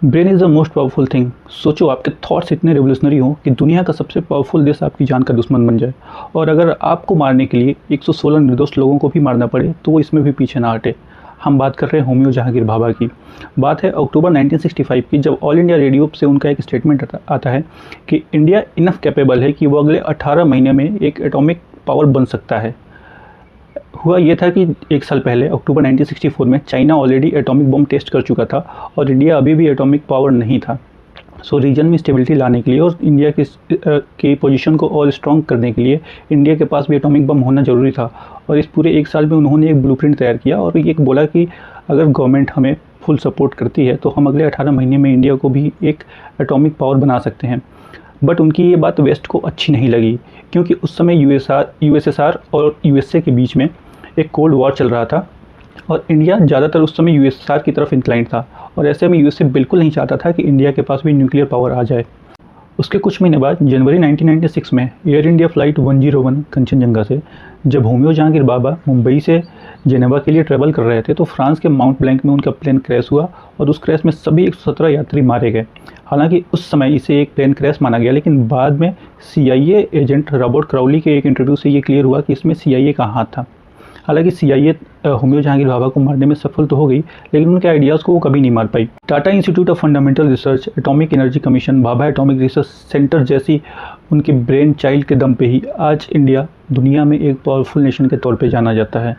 Brain is the most powerful thing. सोचो आपके thoughts इतने रेवोल्यूशनरी हों कि दुनिया का सबसे पावरफुल देश आपकी जान का दुश्मन बन जाए, और अगर आपको मारने के लिए 116 निर्दोष लोगों को भी मारना पड़े तो वो इसमें भी पीछे ना हटे। हम बात कर रहे हैं होमियो जहांगीर भाभा की। बात है अक्टूबर 1965 की, जब ऑल इंडिया रेडियो से उनका एक स्टेटमेंट आता है कि इंडिया इनफ कैपेबल है कि वो अगले 18 महीने में एक एटॉमिक पावर बन सकता है। हुआ ये था कि एक साल पहले अक्टूबर 1964 में China already atomic bomb test कर चुका था और इंडिया अभी भी एटॉमिक पावर नहीं था। सो रीजन में स्टेबिलिटी लाने के लिए और इंडिया की पोजीशन को और स्ट्रॉन्ग करने के लिए इंडिया के पास भी एटॉमिक बम होना ज़रूरी था। और इस पूरे एक साल में उन्होंने एक ब्लूप्रिंट तैयार किया और ये बोला कि अगर गवर्नमेंट हमें फुल सपोर्ट करती है तो हम अगले 18 महीने में इंडिया को भी एक एटॉमिक पावर बना सकते हैं। बट उनकी ये बात वेस्ट को अच्छी नहीं लगी, क्योंकि उस समय यूएसएसआर और यूएसए के बीच में एक कोल्ड वॉर चल रहा था और इंडिया ज़्यादातर उस समय यूएसएसआर की तरफ इंक्लाइंड था, और ऐसे में यूएसए बिल्कुल नहीं चाहता था कि इंडिया के पास भी न्यूक्लियर पावर आ जाए। उसके कुछ महीने बाद जनवरी 1996 में एयर इंडिया फ़्लाइट 101 कंचनजंगा से जब होमियो जहांगीर भाभा मुंबई से जेनेवा के लिए ट्रैवल कर रहे थे तो फ्रांस के माउंट ब्लैंक में उनका प्लेन क्रैश हुआ और उस क्रैश में सभी 117 यात्री मारे गए। हालांकि उस समय इसे एक प्लेन क्रैश माना गया, लेकिन बाद में CIA एजेंट रॉबर्ट क्राउली के एक इंटरव्यू से ये क्लियर हुआ कि इसमें CIA का हाथ था। हालांकि CIA होमियो जहांगीर भाभा को मारने में सफल तो हो गई, लेकिन उनके आइडियाज़ को वो कभी नहीं मार पाई। Tata institute of fundamental research, atomic energy commission, Bhabha atomic research centre जैसी उनकी ब्रेन चाइल्ड के दम पे ही आज इंडिया दुनिया में एक पावरफुल नेशन के तौर पे जाना जाता है।